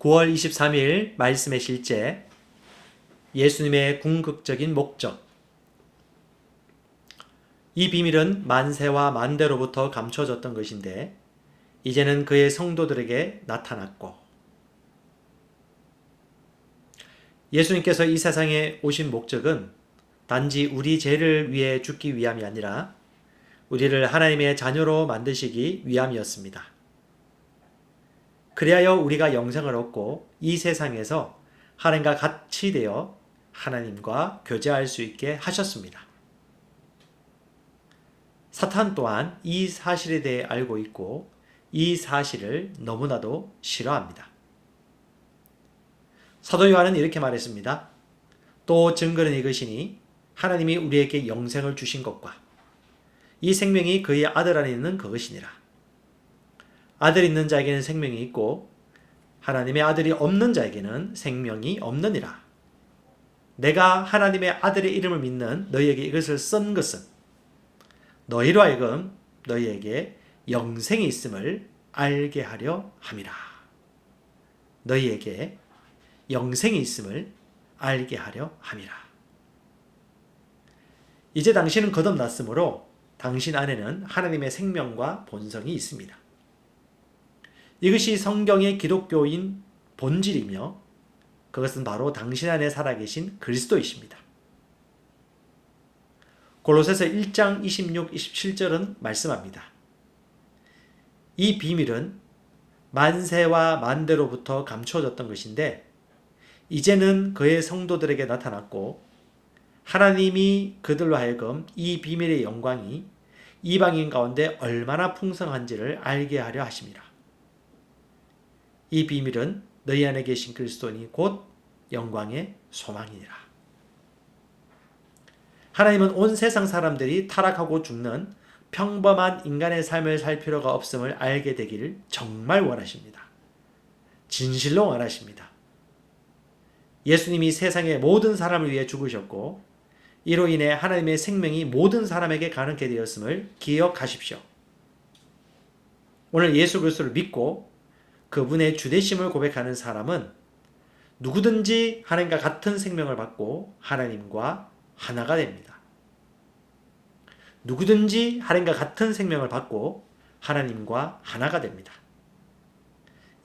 9월 23일 말씀의 실제, 예수님의 궁극적인 목적. 이 비밀은 만세와 만대로부터 감춰졌던 것인데 이제는 그의 성도들에게 나타났고, 예수님께서 이 세상에 오신 목적은 단지 우리 죄를 위해 죽기 위함이 아니라 우리를 하나님의 자녀로 만드시기 위함이었습니다. 그리하여 우리가 영생을 얻고 이 세상에서 하나님과 같이 되어 하나님과 교제할 수 있게 하셨습니다. 사탄 또한 이 사실에 대해 알고 있고 이 사실을 너무나도 싫어합니다. 사도 요한은 이렇게 말했습니다. 또 증거는 이것이니 하나님이 우리에게 영생을 주신 것과 이 생명이 그의 아들 안에 있는 그것이니라. 아들 있는 자에게는 생명이 있고 하나님의 아들이 없는 자에게는 생명이 없느니라. 내가 하나님의 아들의 이름을 믿는 너희에게 이것을 쓴 것은 너희로 하여금 너희에게 영생이 있음을 알게 하려 함이라. 너희에게 영생이 있음을 알게 하려 함이라. 이제 당신은 거듭났으므로 당신 안에는 하나님의 생명과 본성이 있습니다. 이것이 성경의 기독교인 본질이며 그것은 바로 당신 안에 살아계신 그리스도이십니다. 골로새서 1장 26, 27절은 말씀합니다. 이 비밀은 만세와 만대로부터 감춰졌던 것인데 이제는 그의 성도들에게 나타났고 하나님이 그들로 하여금 이 비밀의 영광이 이방인 가운데 얼마나 풍성한지를 알게 하려 하심이라. 이 비밀은 너희 안에 계신 그리스도니 곧 영광의 소망이니라. 하나님은 온 세상 사람들이 타락하고 죽는 평범한 인간의 삶을 살 필요가 없음을 알게 되기를 정말 원하십니다. 진실로 원하십니다. 예수님이 세상의 모든 사람을 위해 죽으셨고 이로 인해 하나님의 생명이 모든 사람에게 가능케 되었음을 기억하십시오. 오늘 예수 그리스도를 믿고 그분의 주되심을 고백하는 사람은 누구든지 하나님과 같은 생명을 받고 하나님과 하나가 됩니다. 누구든지 하나님과 같은 생명을 받고 하나님과 하나가 됩니다.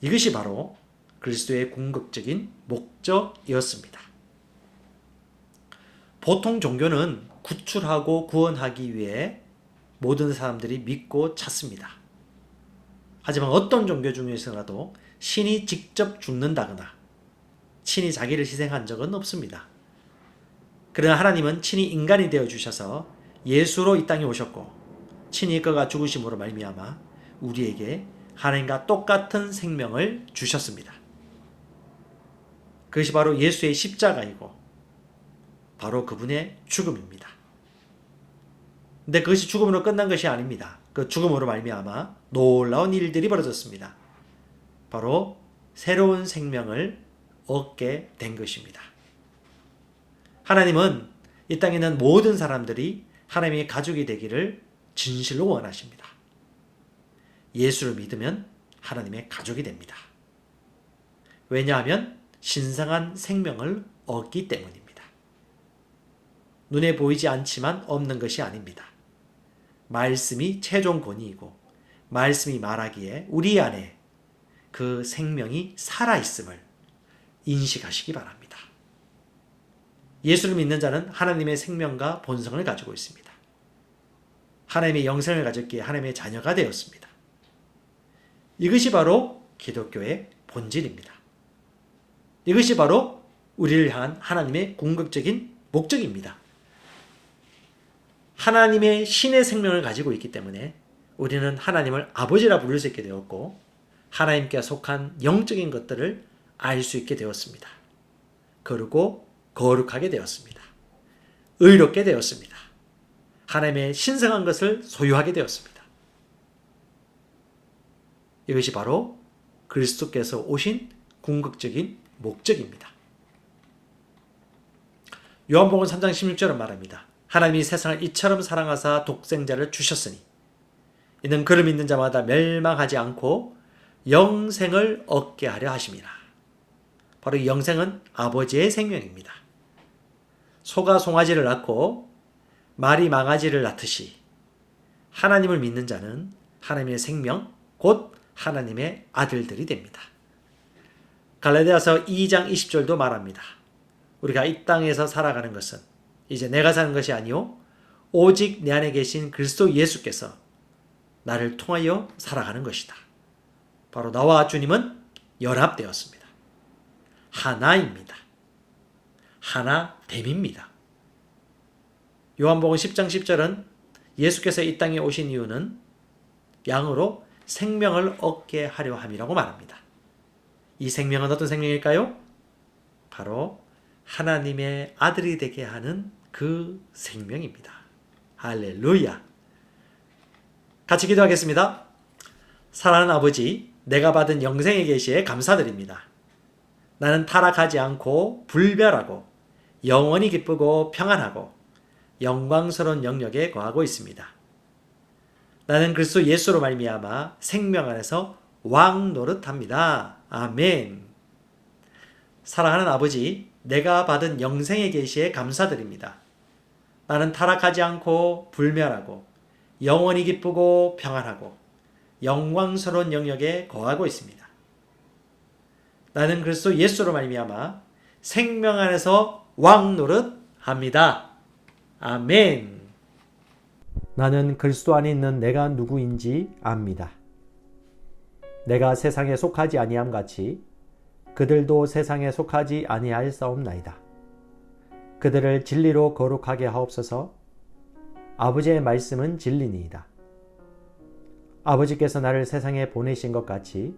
이것이 바로 그리스도의 궁극적인 목적이었습니다. 보통 종교는 구출하고 구원하기 위해 모든 사람들이 믿고 찾습니다. 하지만 어떤 종교 중에서라도 신이 직접 죽는다거나 친히 자기를 희생한 적은 없습니다. 그러나 하나님은 친히 인간이 되어 주셔서 예수로 이 땅에 오셨고 친히 그가 죽으심으로 말미암아 우리에게 하나님과 똑같은 생명을 주셨습니다. 그것이 바로 예수의 십자가이고 바로 그분의 죽음입니다. 근데 그것이 죽음으로 끝난 것이 아닙니다. 그 죽음으로 말미암아 놀라운 일들이 벌어졌습니다. 바로 새로운 생명을 얻게 된 것입니다. 하나님은 이 땅에 있는 모든 사람들이 하나님의 가족이 되기를 진실로 원하십니다. 예수를 믿으면 하나님의 가족이 됩니다. 왜냐하면 신성한 생명을 얻기 때문입니다. 눈에 보이지 않지만 없는 것이 아닙니다. 말씀이 최종 권위이고 말씀이 말하기에 우리 안에 그 생명이 살아있음을 인식하시기 바랍니다. 예수를 믿는 자는 하나님의 생명과 본성을 가지고 있습니다. 하나님의 영생을 가졌기에 하나님의 자녀가 되었습니다. 이것이 바로 기독교의 본질입니다. 이것이 바로 우리를 향한 하나님의 궁극적인 목적입니다. 하나님의 신의 생명을 가지고 있기 때문에 우리는 하나님을 아버지라 부를 수 있게 되었고 하나님께 속한 영적인 것들을 알 수 있게 되었습니다. 그리고 거룩하게 되었습니다. 의롭게 되었습니다. 하나님의 신성한 것을 소유하게 되었습니다. 이것이 바로 그리스도께서 오신 궁극적인 목적입니다. 요한복음 3장 16절은 말합니다. 하나님이 세상을 이처럼 사랑하사 독생자를 주셨으니 이는 그를 믿는 자마다 멸망하지 않고 영생을 얻게 하려 하심이라. 바로 이 영생은 아버지의 생명입니다. 소가 송아지를 낳고 말이 망아지를 낳듯이 하나님을 믿는 자는 하나님의 생명, 곧 하나님의 아들들이 됩니다. 갈라디아서 2장 20절도 말합니다. 우리가 이 땅에서 살아가는 것은 이제 내가 사는 것이 아니요 오직 내 안에 계신 그리스도 예수께서 나를 통하여 살아가는 것이다. 바로 나와 주님은 연합되었습니다. 하나입니다. 하나됨입니다. 요한복음 10장 10절은 예수께서 이 땅에 오신 이유는 양으로 생명을 얻게 하려 함이라고 말합니다. 이 생명은 어떤 생명일까요? 바로 하나님의 아들이 되게 하는 그 생명입니다. 할렐루야. 같이 기도하겠습니다. 사랑하는 아버지, 내가 받은 영생의 계시에 감사드립니다. 나는 타락하지 않고 불멸하고 영원히 기쁘고 평안하고 영광스러운 영역에 거하고 있습니다. 나는 그리스도 예수로 말미암아 생명 안에서 왕 노릇합니다. 아멘. 사랑하는 아버지, 내가 받은 영생의 계시에 감사드립니다. 나는 타락하지 않고 불멸하고 영원히 기쁘고 평안하고 영광스러운 영역에 거하고 있습니다. 나는 그리스도 예수로 말미암아 생명 안에서 왕 노릇합니다. 아멘. 나는 그리스도 안에 있는 내가 누구인지 압니다. 내가 세상에 속하지 아니함 같이 그들도 세상에 속하지 아니할 사옵나이다. 그들을 진리로 거룩하게 하옵소서. 아버지의 말씀은 진리니이다. 아버지께서 나를 세상에 보내신 것 같이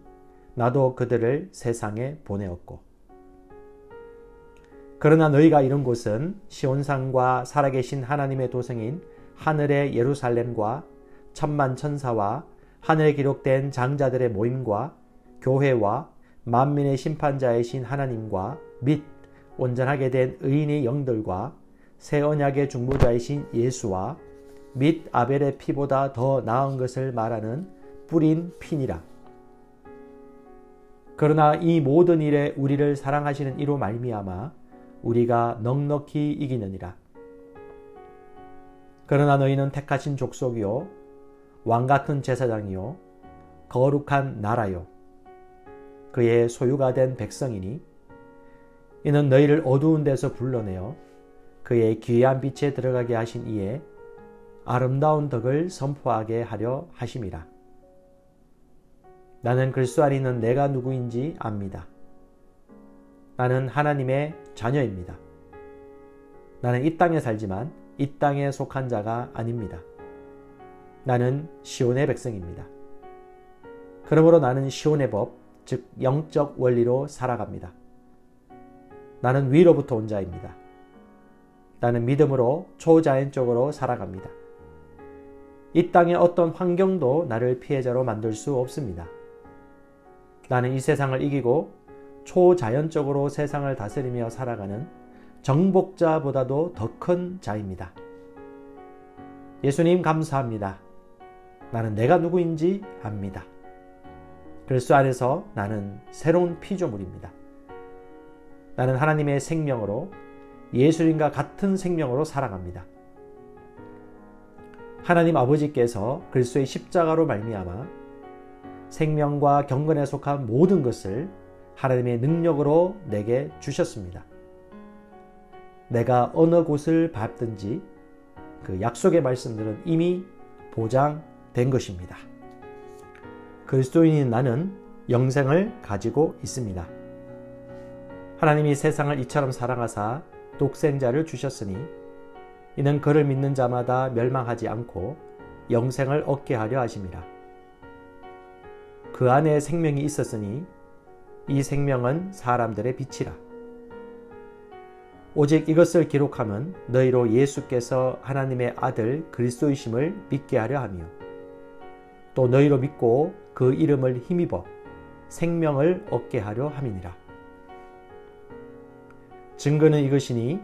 나도 그들을 세상에 보내었고. 그러나 너희가 이른 곳은 시온산과 살아계신 하나님의 도성인 하늘의 예루살렘과 천만 천사와 하늘에 기록된 장자들의 모임과 교회와 만민의 심판자이신 하나님과 및 온전하게 된 의인의 영들과 새 언약의 중보자이신 예수와 및 아벨의 피보다 더 나은 것을 말하는 뿌린 피니라. 그러나 이 모든 일에 우리를 사랑하시는 이로 말미암아 우리가 넉넉히 이기느니라. 그러나 너희는 택하신 족속이요 왕같은 제사장이요 거룩한 나라요 그의 소유가 된 백성이니 이는 너희를 어두운 데서 불러내어 그의 귀한 빛에 들어가게 하신 이에 아름다운 덕을 선포하게 하려 하심이라. 나는 그리스도 안에 있는 내가 누구인지 압니다. 나는 하나님의 자녀입니다. 나는 이 땅에 살지만 이 땅에 속한 자가 아닙니다. 나는 시온의 백성입니다. 그러므로 나는 시온의 법, 즉 영적 원리로 살아갑니다. 나는 위로부터 온 자입니다. 나는 믿음으로 초자연적으로 살아갑니다. 이 땅의 어떤 환경도 나를 피해자로 만들 수 없습니다. 나는 이 세상을 이기고 초자연적으로 세상을 다스리며 살아가는 정복자보다도 더 큰 자입니다. 예수님 감사합니다. 나는 내가 누구인지 압니다. 그리스도 안에서 나는 새로운 피조물입니다. 나는 하나님의 생명으로 예수님과 같은 생명으로 살아갑니다. 하나님 아버지께서 그리스도의 십자가로 말미암아 생명과 경건에 속한 모든 것을 하나님의 능력으로 내게 주셨습니다. 내가 어느 곳을 밟든지 그 약속의 말씀들은 이미 보장된 것입니다. 그리스도인인 나는 영생을 가지고 있습니다. 하나님이 세상을 이처럼 사랑하사 독생자를 주셨으니 이는 그를 믿는 자마다 멸망하지 않고 영생을 얻게 하려 하심이라. 그 안에 생명이 있었으니 이 생명은 사람들의 빛이라. 오직 이것을 기록함은 너희로 예수께서 하나님의 아들 그리스도이심을 믿게 하려 하며 또 너희로 믿고 그 이름을 힘입어 생명을 얻게 하려 함이니라. 증거는 이것이니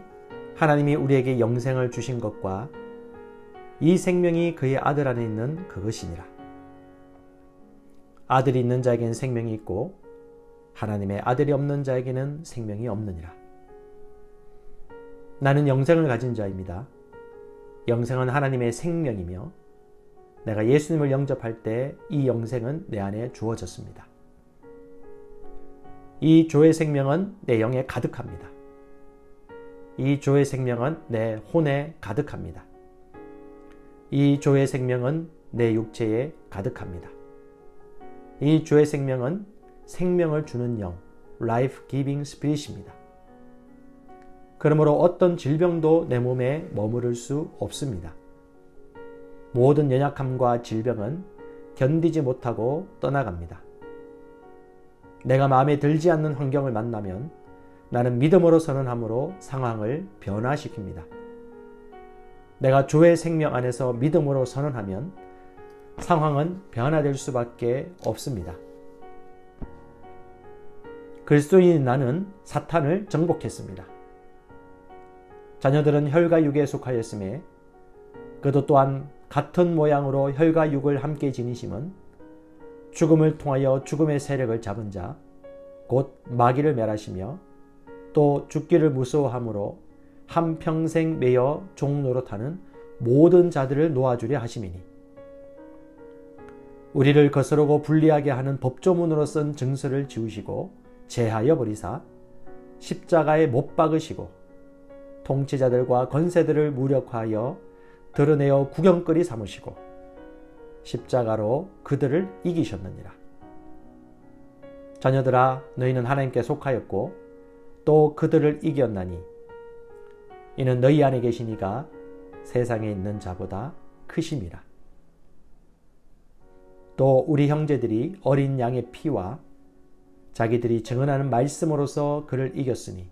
하나님이 우리에게 영생을 주신 것과 이 생명이 그의 아들 안에 있는 그것이니라. 아들이 있는 자에겐 생명이 있고 하나님의 아들이 없는 자에게는 생명이 없느니라. 나는 영생을 가진 자입니다. 영생은 하나님의 생명이며 내가 예수님을 영접할 때 이 영생은 내 안에 주어졌습니다. 이 조의 생명은 내 영에 가득합니다. 이 조의 생명은 내 혼에 가득합니다. 이 조의 생명은 내 육체에 가득합니다. 이 조의 생명은 생명을 주는 영, Life Giving Spirit입니다. 그러므로 어떤 질병도 내 몸에 머무를 수 없습니다. 모든 연약함과 질병은 견디지 못하고 떠나갑니다. 내가 마음에 들지 않는 환경을 만나면 나는 믿음으로 선언함으로 상황을 변화시킵니다. 내가 조의 생명 안에서 믿음으로 선언하면 상황은 변화될 수밖에 없습니다. 그리스도인인 나는 사탄을 정복했습니다. 자녀들은 혈과 육에 속하였음에 그도 또한 같은 모양으로 혈과 육을 함께 지니심은 죽음을 통하여 죽음의 세력을 잡은 자, 곧 마귀를 멸하시며 또 죽기를 무서워함으로 한평생 매여 종노릇하는 모든 자들을 놓아주려 하심이니 우리를 거스르고 불리하게 하는 법조문으로 쓴 증서를 지우시고 제하여 버리사 십자가에 못 박으시고 통치자들과 권세들을 무력화하여 드러내어 구경거리 삼으시고 십자가로 그들을 이기셨느니라. 자녀들아, 너희는 하나님께 속하였고 또 그들을 이겼나니 이는 너희 안에 계신 이가 세상에 있는 자보다 크심이라. 또 우리 형제들이 어린 양의 피와 자기들이 증언하는 말씀으로서 그를 이겼으니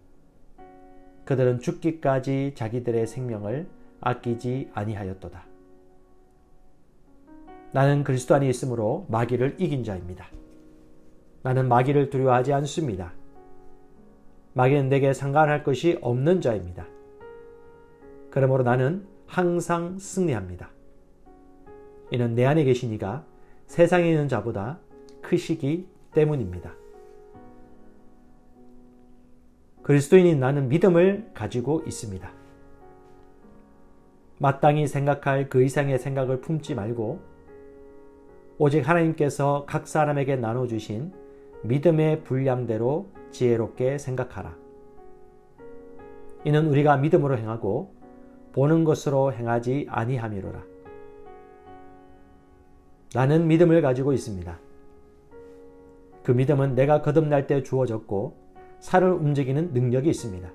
그들은 죽기까지 자기들의 생명을 아끼지 아니하였도다. 나는 그리스도 안에 있으므로 마귀를 이긴 자입니다. 나는 마귀를 두려워하지 않습니다. 마귀는 내게 상관할 것이 없는 자입니다. 그러므로 나는 항상 승리합니다. 이는 내 안에 계신 이가 세상에 있는 자보다 크시기 때문입니다. 그리스도인인 나는 믿음을 가지고 있습니다. 마땅히 생각할 그 이상의 생각을 품지 말고 오직 하나님께서 각 사람에게 나눠주신 믿음의 분량대로 지혜롭게 생각하라. 이는 우리가 믿음으로 행하고 보는 것으로 행하지 아니함이로라. 나는 믿음을 가지고 있습니다. 그 믿음은 내가 거듭날 때 주어졌고 살을 움직이는 능력이 있습니다.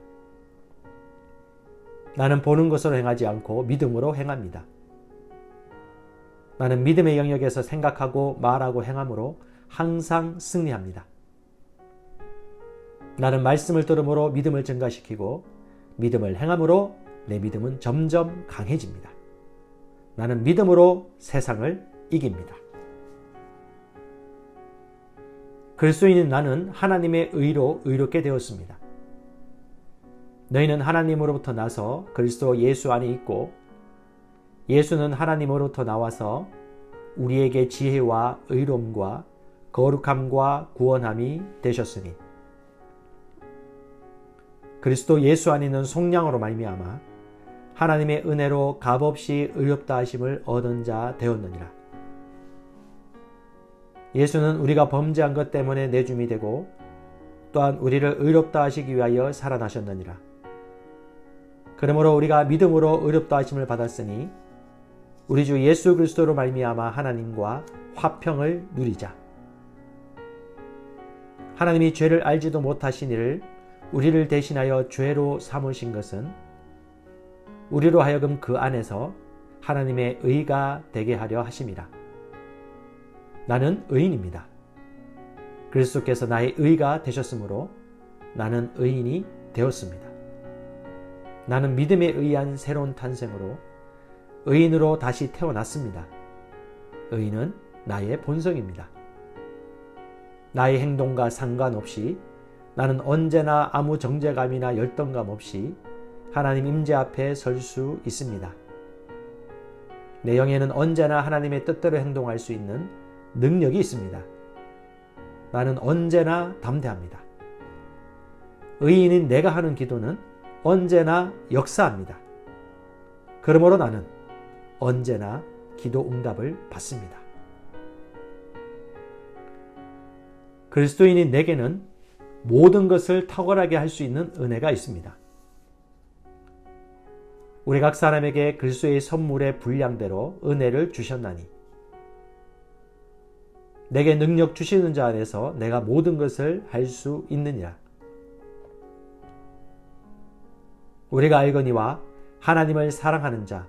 나는 보는 것으로 행하지 않고 믿음으로 행합니다. 나는 믿음의 영역에서 생각하고 말하고 행함으로 항상 승리합니다. 나는 말씀을 들음으로 믿음을 증가시키고 믿음을 행함으로 내 믿음은 점점 강해집니다. 나는 믿음으로 세상을 이깁니다. 그리스도인인 나는 하나님의 의로 의롭게 되었습니다. 너희는 하나님으로부터 나서 그리스도 예수 안에 있고 예수는 하나님으로부터 나와서 우리에게 지혜와 의로움과 거룩함과 구원함이 되셨으니 그리스도 예수 안에 있는 속량으로 말미암아 하나님의 은혜로 값없이 의롭다 하심을 얻은 자 되었느니라. 예수는 우리가 범죄한 것 때문에 내줌이 되고 또한 우리를 의롭다 하시기 위하여 살아나셨느니라. 그러므로 우리가 믿음으로 의롭다 하심을 받았으니 우리 주 예수 그리스도로 말미암아 하나님과 화평을 누리자. 하나님이 죄를 알지도 못하신 이를 우리를 대신하여 죄로 삼으신 것은 우리로 하여금 그 안에서 하나님의 의가 되게 하려 하심이라. 나는 의인입니다. 그리스도께서 나의 의가 되셨으므로 나는 의인이 되었습니다. 나는 믿음에 의한 새로운 탄생으로 의인으로 다시 태어났습니다. 의인은 나의 본성입니다. 나의 행동과 상관없이 나는 언제나 아무 정죄감이나 열등감 없이 하나님 임재 앞에 설 수 있습니다. 내 영에는 언제나 하나님의 뜻대로 행동할 수 있는 능력이 있습니다. 나는 언제나 담대합니다. 의인인 내가 하는 기도는 언제나 역사합니다. 그러므로 나는 언제나 기도 응답을 받습니다. 그리스도인인 내게는 모든 것을 탁월하게 할 수 있는 은혜가 있습니다. 우리 각 사람에게 그리스도의 선물의 분량대로 은혜를 주셨나니 내게 능력 주시는 자 안에서 내가 모든 것을 할 수 있느니라. 우리가 알거니와 하나님을 사랑하는 자,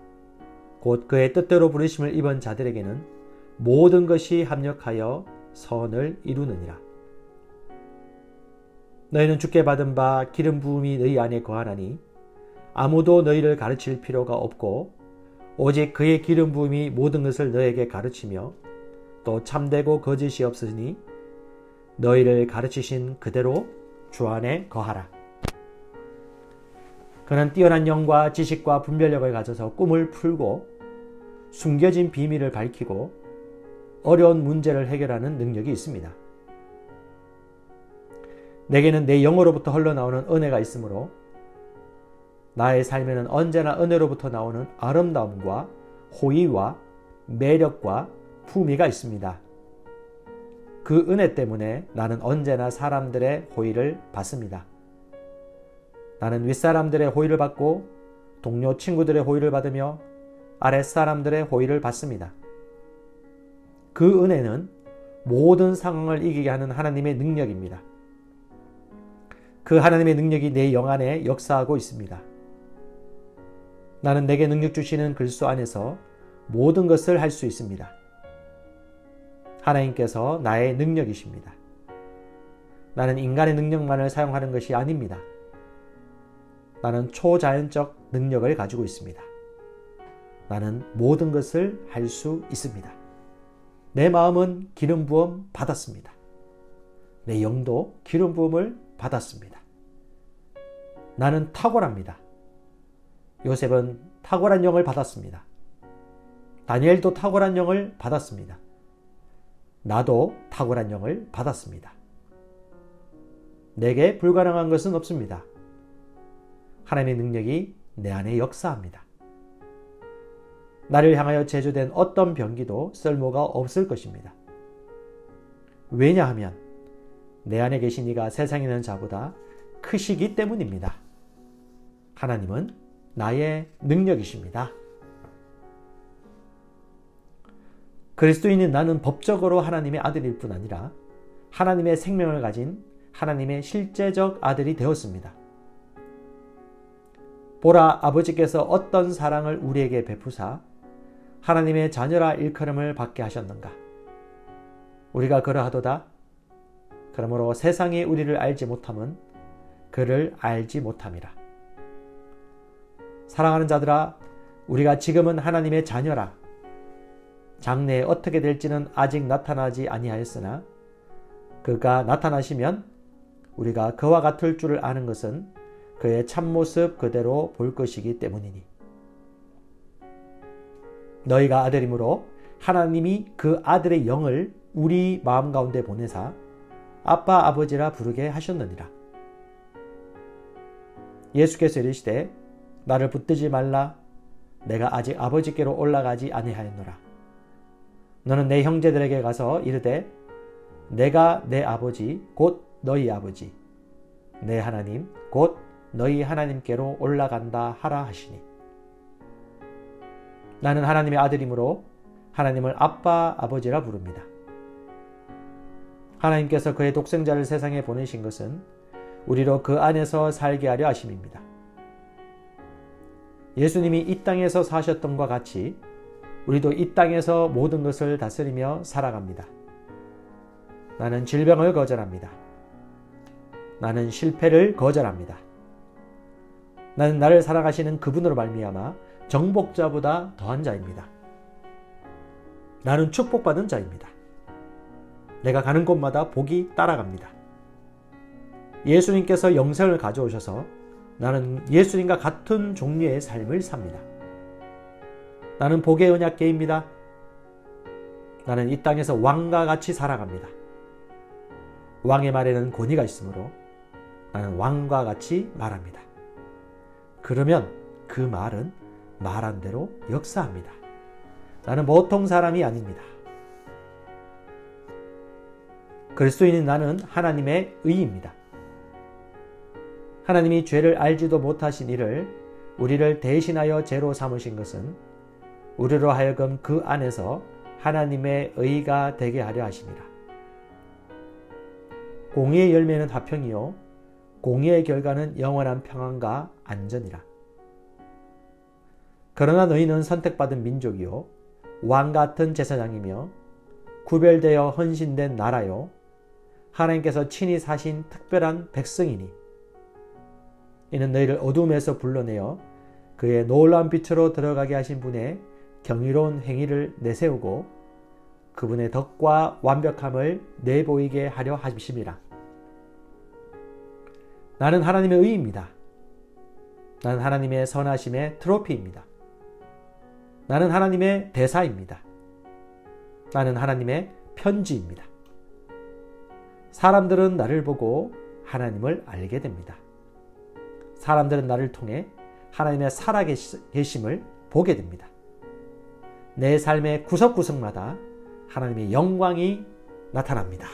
곧 그의 뜻대로 부르심을 입은 자들에게는 모든 것이 합력하여 선을 이루느니라. 너희는 주께 받은 바 기름 부음이 너희 안에 거하나니 아무도 너희를 가르칠 필요가 없고 오직 그의 기름 부음이 모든 것을 너에게 가르치며 또 참되고 거짓이 없으니 너희를 가르치신 그대로 주 안에 거하라. 그는 뛰어난 영과 지식과 분별력을 가져서 꿈을 풀고 숨겨진 비밀을 밝히고 어려운 문제를 해결하는 능력이 있습니다. 내게는 내 영으로부터 흘러나오는 은혜가 있으므로 나의 삶에는 언제나 은혜로부터 나오는 아름다움과 호의와 매력과 품위가 있습니다. 그 은혜 때문에 나는 언제나 사람들의 호의를 받습니다. 나는 윗사람들의 호의를 받고 동료 친구들의 호의를 받으며 아랫사람들의 호의를 받습니다. 그 은혜는 모든 상황을 이기게 하는 하나님의 능력입니다. 그 하나님의 능력이 내 영 안에 역사하고 있습니다. 나는 내게 능력 주시는 그리스도 안에서 모든 것을 할 수 있습니다. 하나님께서 나의 능력이십니다. 나는 인간의 능력만을 사용하는 것이 아닙니다. 나는 초자연적 능력을 가지고 있습니다. 나는 모든 것을 할 수 있습니다. 내 마음은 기름 부음 받았습니다. 내 영도 기름 부음을 받았습니다. 나는 탁월합니다. 요셉은 탁월한 영을 받았습니다. 다니엘도 탁월한 영을 받았습니다. 나도 탁월한 영을 받았습니다. 내게 불가능한 것은 없습니다. 하나님의 능력이 내 안에 역사합니다. 나를 향하여 제조된 어떤 병기도 쓸모가 없을 것입니다. 왜냐하면 내 안에 계신 이가 세상에 있는 자보다 크시기 때문입니다. 하나님은 나의 능력이십니다. 그리스도인인 나는 법적으로 하나님의 아들일 뿐 아니라 하나님의 생명을 가진 하나님의 실제적 아들이 되었습니다. 보라, 아버지께서 어떤 사랑을 우리에게 베푸사 하나님의 자녀라 일컬음을 받게 하셨는가. 우리가 그러하도다. 그러므로 세상이 우리를 알지 못함은 그를 알지 못함이라. 사랑하는 자들아, 우리가 지금은 하나님의 자녀라. 장래에 어떻게 될지는 아직 나타나지 아니하였으나 그가 나타나시면 우리가 그와 같을 줄을 아는 것은 그의 참모습 그대로 볼 것이기 때문이니. 너희가 아들이므로 하나님이 그 아들의 영을 우리 마음 가운데 보내사 아빠 아버지라 부르게 하셨느니라. 예수께서 이르시되 나를 붙들지 말라. 내가 아직 아버지께로 올라가지 아니하였노라. 너는 내 형제들에게 가서 이르되 내가 내 아버지 곧 너희 아버지 내 하나님 곧 너희 하나님께로 올라간다 하라 하시니. 나는 하나님의 아들이므로 하나님을 아빠 아버지라 부릅니다. 하나님께서 그의 독생자를 세상에 보내신 것은 우리로 그 안에서 살게 하려 하심입니다. 예수님이 이 땅에서 사셨던 것과 같이 우리도 이 땅에서 모든 것을 다스리며 살아갑니다. 나는 질병을 거절합니다. 나는 실패를 거절합니다. 나는 나를 사랑하시는 그분으로 말미암아 정복자보다 더한 자입니다. 나는 축복받은 자입니다. 내가 가는 곳마다 복이 따라갑니다. 예수님께서 영생을 가져오셔서 나는 예수님과 같은 종류의 삶을 삽니다. 나는 복의 언약궤입니다. 나는 이 땅에서 왕과 같이 살아갑니다. 왕의 말에는 권위가 있으므로 나는 왕과 같이 말합니다. 그러면 그 말은 말한 대로 역사합니다. 나는 보통 사람이 아닙니다. 그리스도인인 나는 하나님의 의입니다. 하나님이 죄를 알지도 못하신 이를 우리를 대신하여 죄로 삼으신 것은 우리로 하여금 그 안에서 하나님의 의가 되게 하려 하심이라. 공의의 열매는 화평이요 공의의 결과는 영원한 평안과 안전이라. 그러나 너희는 선택받은 민족이요 왕같은 제사장이며 구별되어 헌신된 나라요 하나님께서 친히 사신 특별한 백성이니 이는 너희를 어둠에서 불러내어 그의 놀라운 빛으로 들어가게 하신 분의 경이로운 행위를 내세우고 그분의 덕과 완벽함을 내보이게 하려 하심이라. 나는 하나님의 의입니다. 나는 하나님의 선하심의 트로피입니다. 나는 하나님의 대사입니다. 나는 하나님의 편지입니다. 사람들은 나를 보고 하나님을 알게 됩니다. 사람들은 나를 통해 하나님의 살아계심을 보게 됩니다. 내 삶의 구석구석마다 하나님의 영광이 나타납니다.